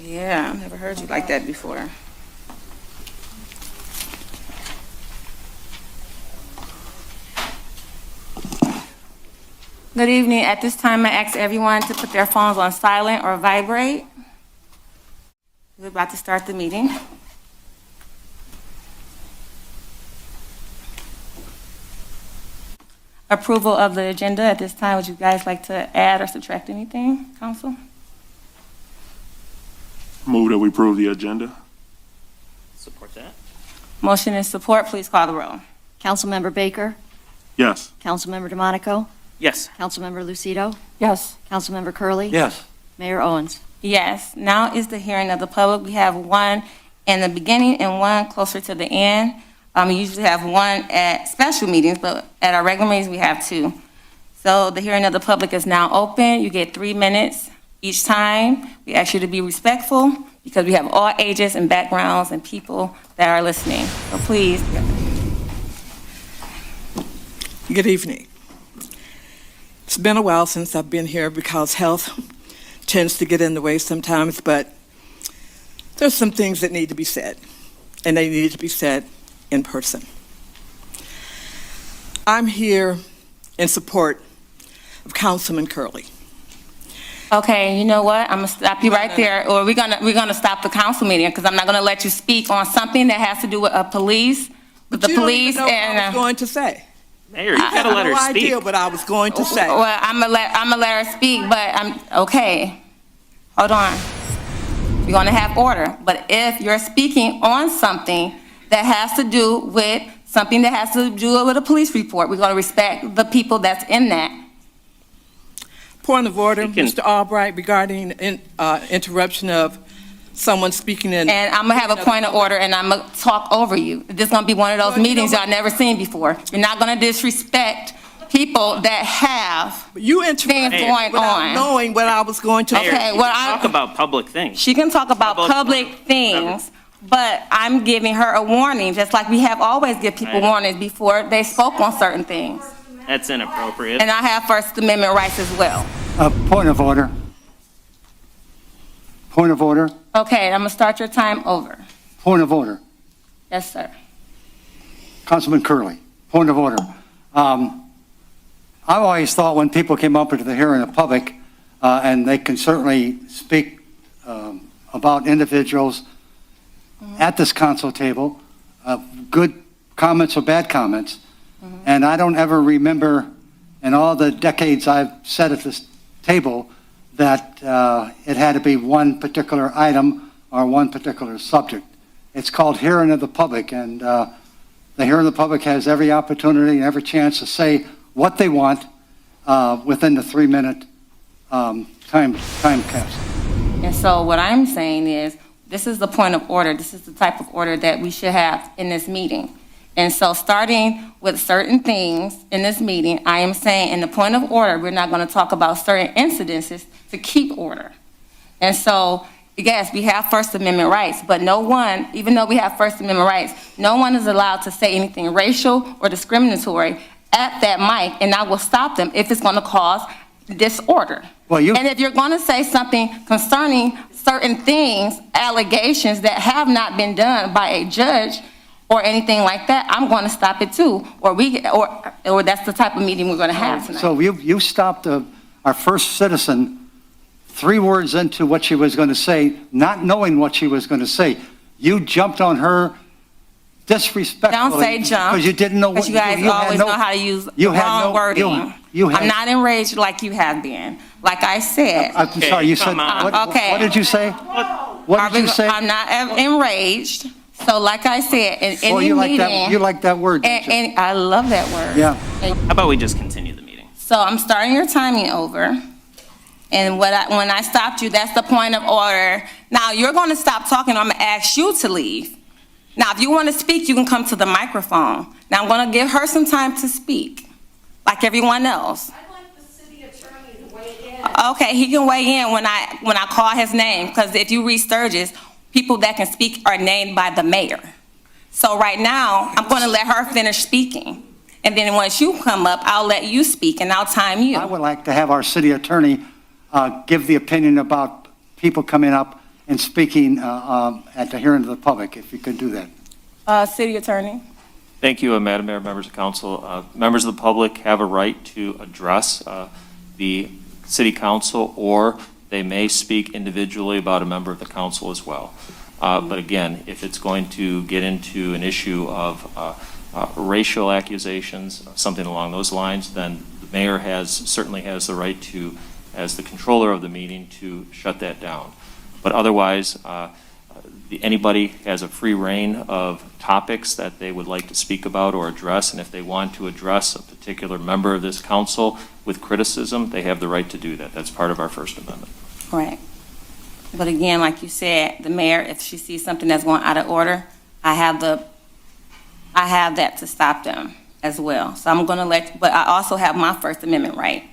Yeah, I've never heard you like that before. Good evening. At this time, I ask everyone to put their phones on silent or vibrate. We're about to start the meeting. Approval of the agenda. At this time, would you guys like to add or subtract anything, council? Move that we approve the agenda. Support that. Motion and support. Please call the roll. Councilmember Baker, Yes. Councilmember DeMonico, Yes. Councilmember Lucido, Yes. Councilmember Curley, Yes. Mayor Owens. Yes. Now is the hearing of the public. We have one in the beginning and one closer to the end. We usually have one at special meetings, but at our regular meetings, we have two. So the hearing of the public is now open. You get 3 minutes each time. We ask you to be respectful because we have all ages and backgrounds and people that are listening. So please. Good evening. It's been a while since I've been here because health tends to get in the way sometimes, but there's some things that need to be said, and they need to be said in person. I'm here in support of Councilman Curley. Okay, you know what? I'm gonna stop you right there, or we're gonna stop the council meeting because I'm not gonna let you speak on something that has to do with police, with the You don't police even know what I and. was going to say. Mayor, you gotta let her I have no speak. idea what I was going to say. Well, I'm gonna let her speak, but okay. Hold on. We're gonna have order, but if you're speaking on something that has to do with something that has to do with a police report, we're gonna respect the people that's in that. Point of order, You can- Mr. Albright, regarding interruption of someone speaking in. And I'm gonna have a point of order, and I'm gonna talk over you. This is gonna be one of those Well, you know meetings what? y'all never seen before. You're not gonna disrespect people that have. You interrupted Things going without on. knowing what I was going to Mayor, say. Okay, you well, can talk about public things. She can talk about public things, but I'm giving her a warning, just like we have always give people Right. warnings before they spoke on certain things. That's inappropriate. And I have First Amendment rights as well. Point of order. Point of order. Okay, I'm gonna start your time over. Point of order. Yes, sir. Councilman Curley, point of order. I've always thought when people came up into the hearing of public, and they can certainly speak about individuals at this council table, good comments or bad comments, and I don't ever remember in all the decades I've sat at this table that it had to be one particular item or one particular subject. It's called hearing of the public, and the hearing of the public has every opportunity and every chance to say what they want within the 3-minute time capsule. And so what I'm saying is, this is the point of order. This is the type of order that we should have in this meeting. And so starting with certain things in this meeting, I am saying in the point of order, we're not going to talk about certain incidences to keep order. And so, yes, we have First Amendment rights, but no one, even though we have First Amendment rights, no one is allowed to say anything racial or discriminatory at that mic, and I will stop them if it's going to cause disorder. Well, And if you're going to say something concerning certain things, allegations that have not been done by a judge or anything like that, I'm going to stop it too. Or that's the type of meeting we're going to have tonight. So you stopped our first citizen 3 words into what she was going to say, not knowing what she was going to say. You jumped on her disrespectfully. Don't say jump. Because you didn't know what Because you guys always know how to use the wrong wording. I'm not enraged like you have been. Like I said. I'm sorry, you said, come on. Okay. what did you say? What did you say? I'm not enraged. So like I said, in Oh, any you like meeting. that, you like that word, don't you? And I love that word. Yeah. How about we just continue the meeting? So I'm starting your timing over. And when I stopped you, that's the point of order. Now, you're going to stop talking, I'm going to ask you to leave. Now, if you want to speak, you can come to the microphone. Now, I'm going to give her some time to speak, like everyone else. I'd like the city attorney to weigh in. Okay, he can weigh in when I call his name, because if you read Sturgis, people that can speak are named by the mayor. So right now, I'm going to let her finish speaking. And then once you come up, I'll let you speak, and I'll time you. I would like to have our city attorney give the opinion about people coming up in speaking at the hearing of the public, if you could do that. City Attorney. Thank you, Madam Mayor, members of council. Members of the public have a right to address the city council, or they may speak individually about a member of the council as well. But again, if it's going to get into an issue of racial accusations, something along those lines, then the mayor certainly has the right to, as the controller of the meeting, to shut that down. But otherwise, anybody has a free reign of topics that they would like to speak about or address, and if they want to address a particular member of this council with criticism, they have the right to do that. That's part of our First Amendment. Correct. But again, like you said, the mayor, if she sees something that's going out of order, I have that to stop them as well. So I'm going to but I also have my First Amendment right.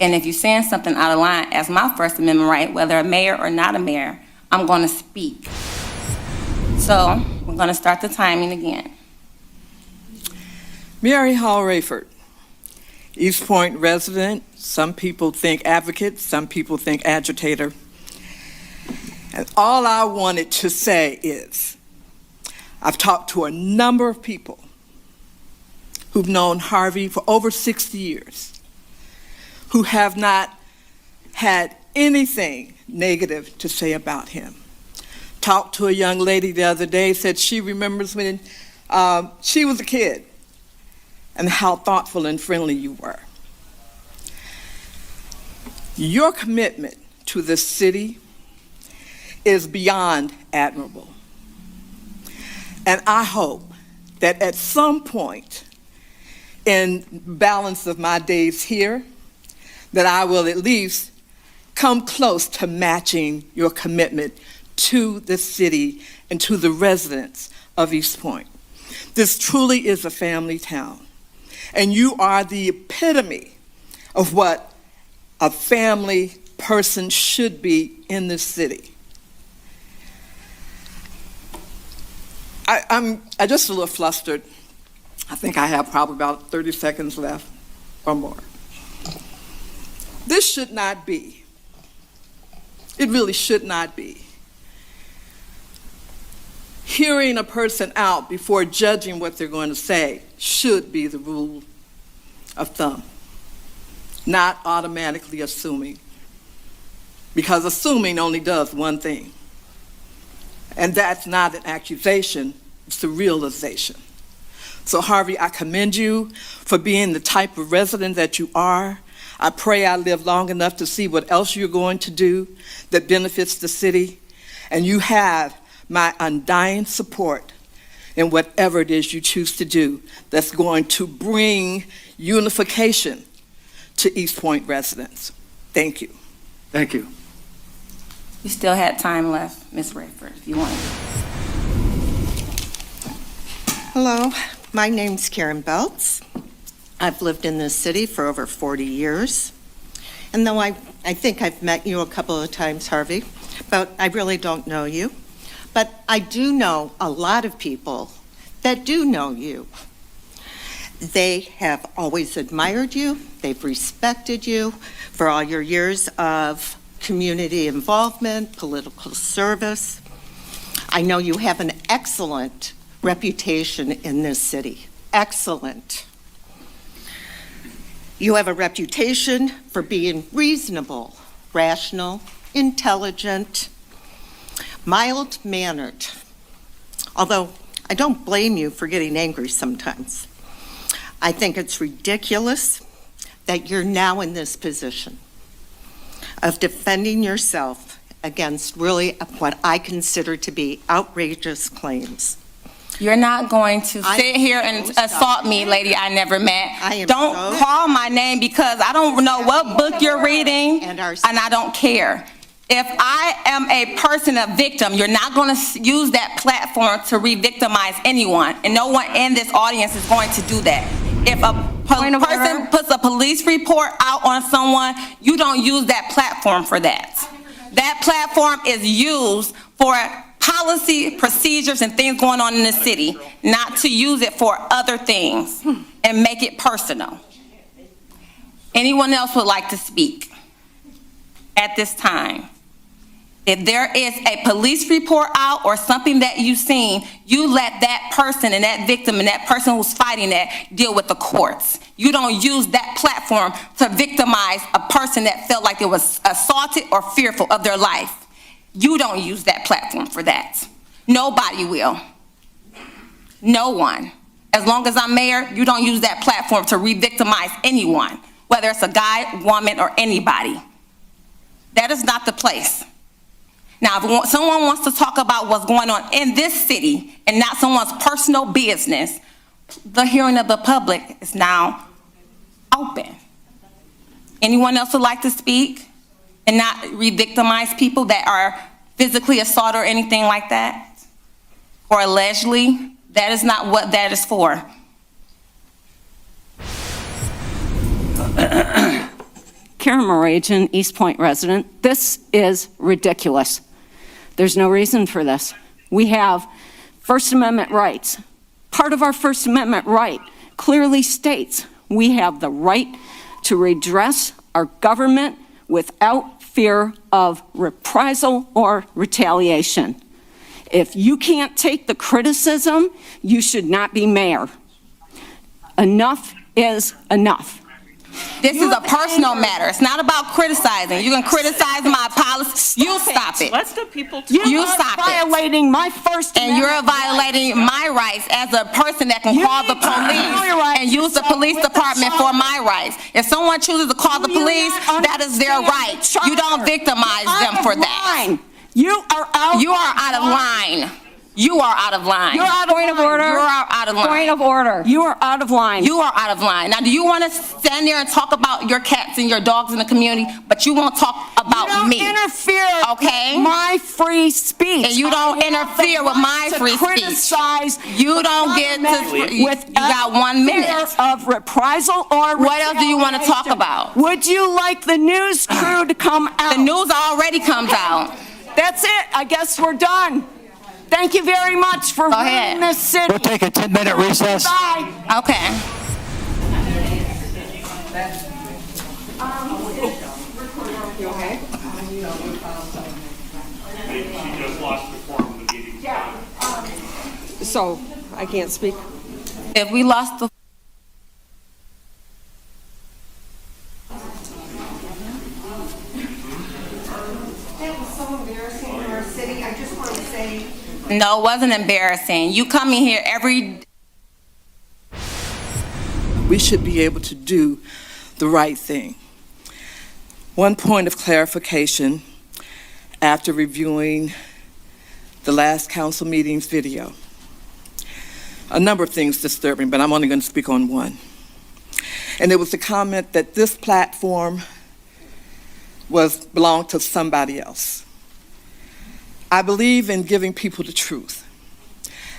And if you're saying something out of line as my First Amendment right, whether a mayor or not a mayor, I'm going to speak. So we're going to start the timing again. Mary Hall Rayford, Eastpointe resident. Some people think advocate, some people think agitator. And all I wanted to say is, I've talked to a number of people who've known Harvey for over 60 years, who have not had anything negative to say about him. Talked to a young lady the other day, said she remembers when she was a kid and how thoughtful and friendly you were. Your commitment to the city is beyond admirable. And I hope that at some point in balance of my days here, that I will at least come close to matching your commitment to the city and to the residents of Eastpointe. This truly is a family town, and you are the epitome of what a family person should be in this city. I'm just a little flustered. I think I have probably about 30 seconds left or more. This should not be. It really should not be. Hearing a person out before judging what they're going to say should be the rule of thumb, not automatically assuming, because assuming only does one thing. And that's not an accusation, it's the realization. So Harvey, I commend you for being the type of resident that you are. I pray I live long enough to see what else you're going to do that benefits the city. And you have my undying support in whatever it is you choose to do that's going to bring unification to Eastpointe residents. Thank you. Thank you. You still had time left, Ms. Rayford, if you wanted. Hello, my name's Karen Belts. I've lived in this city for over 40 years. And though I think I've met you a couple of times, Harvey, but I really don't know you. But I do know a lot of people that do know you. They have always admired you. They've respected you for all your years of community involvement, political service. I know you have an excellent reputation in this city. Excellent. You have a reputation for being reasonable, rational, intelligent, mild-mannered. Although I don't blame you for getting angry sometimes. I think it's ridiculous that you're now in this position of defending yourself against really what I consider to be outrageous claims. You're not going to sit here and assault me, lady I never met. Don't call my name, because I don't know what book you're reading, and I don't care. If I am a person, a victim, you're not going to use that platform to re-victimize anyone, and no one in this audience is going to do that. If a person puts a police report out on someone, you don't use that platform for that. That platform is used for policy, procedures, and things going on in the city, not to use it for other things and make it personal. Anyone else would like to speak at this time? If there is a police report out or something that you've seen, you let that person and that victim and that person who's fighting that deal with the courts. You don't use that platform to victimize a person that felt like they was assaulted or fearful of their life. You don't use that platform for that. Nobody will. No one. As long as I'm mayor, you don't use that platform to re-victimize anyone, whether it's a guy, woman, or anybody. That is not the place. Now, if someone wants to talk about what's going on in this city and not someone's personal business, the hearing of the public is now open. Anyone else would like to speak and not re-victimize people that are physically assaulted or anything like that? Or allegedly? That is not what that is for. Karen Morajan, Eastpointe resident. This is ridiculous. There's no reason for this. We have First Amendment rights. Part of our First Amendment right clearly states we have the right to redress our government without fear of reprisal or retaliation. If you can't take the criticism, you should not be mayor. Enough is enough. This is a personal matter. It's not about criticizing. You can criticize my policy. You stop it. Let the people talk. You stop it. Violating my First And you're violating my rights as a person that can call the police and use the police department for my rights. If someone chooses to call the police, that is their right. You don't victimize them for that. You are out. You are out of line. You are out of line. You're out of point of order. You are out of line. Point of order. You are out of line. You are out of line. Now, do you want to stand there and talk about your cats and your dogs in the community, but you won't talk about me? You don't interfere okay? with my free speech. And you don't interfere with my free speech. Criticize you don't get to, you got 1 minute. Of reprisal or what else do you want to talk about? Would you like the news crew to come out? The news already comes out. That's it. I guess we're done. Thank you very much for running this city. We'll take a 10-minute recess. Bye. Okay. She just lost the form of the meeting. So, I can't speak. If we lost the That was so embarrassing for our city. I just want to say. No, it wasn't embarrassing. You come in here every. We should be able to do the right thing. One point of clarification after reviewing the last council meeting's video. A number of things disturbed me, but I'm only going to speak on one. And it was the comment that this platform belonged to somebody else. I believe in giving people the truth.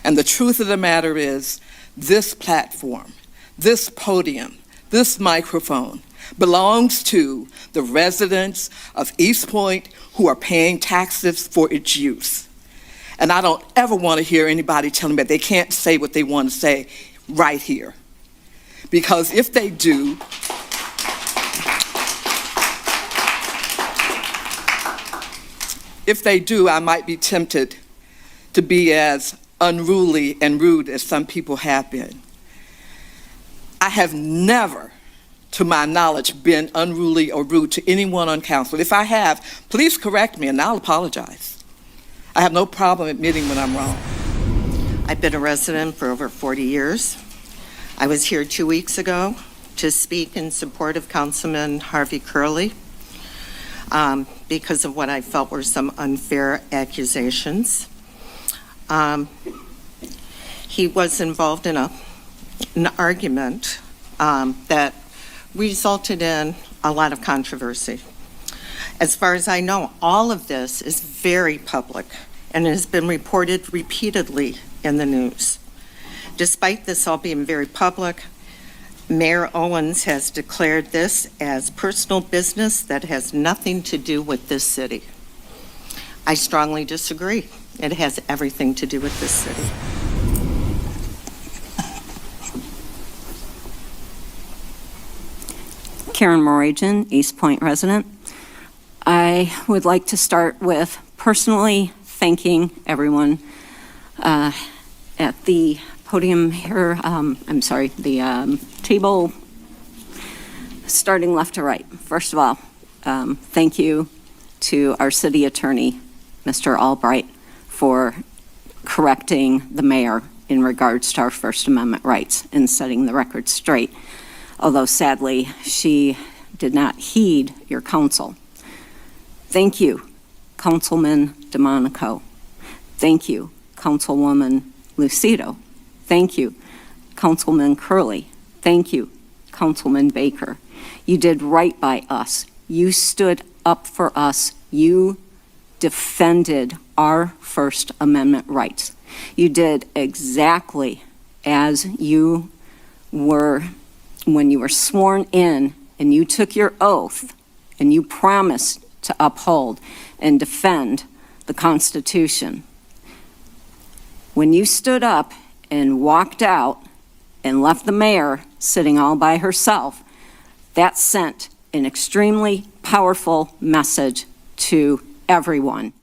And the truth of the matter is this platform, this podium, this microphone belongs to the residents of Eastpointe who are paying taxes for its use. And I don't ever want to hear anybody telling me that they can't say what they want to say right here. Because if they do, I might be tempted to be as unruly and rude as some people have been. I have never, to my knowledge, been unruly or rude to anyone on council. If I have, please correct me and I'll apologize. I have no problem admitting when I'm wrong. I've been a resident for over 40 years. I was here 2 weeks ago to speak in support of Councilman Harvey Curley because of what I felt were some unfair accusations. He was involved in an argument that resulted in a lot of controversy. As far as I know, all of this is very public and has been reported repeatedly in the news. Despite this all being very public, Mayor Owens has declared this as personal business that has nothing to do with this city. I strongly disagree. It has everything to do with this city. Karen Morajan, Eastpointe resident. I would like to start with personally thanking everyone at the podium here, the table starting left to right. First of all, thank you to our city attorney, Mr. Albright, for correcting the mayor in regards to our First Amendment rights and setting the record straight, although sadly she did not heed your counsel. Thank you, Councilman DeMonico. Thank you, Councilwoman Lucido. Thank you, Councilman Curley. Thank you, Councilman Baker. You did right by us. You stood up for us. You defended our First Amendment rights. You did exactly as you were when you were sworn in and you took your oath and you promised to uphold and defend the Constitution. When you stood up and walked out and left the mayor sitting all by herself, that sent an extremely powerful message to everyone.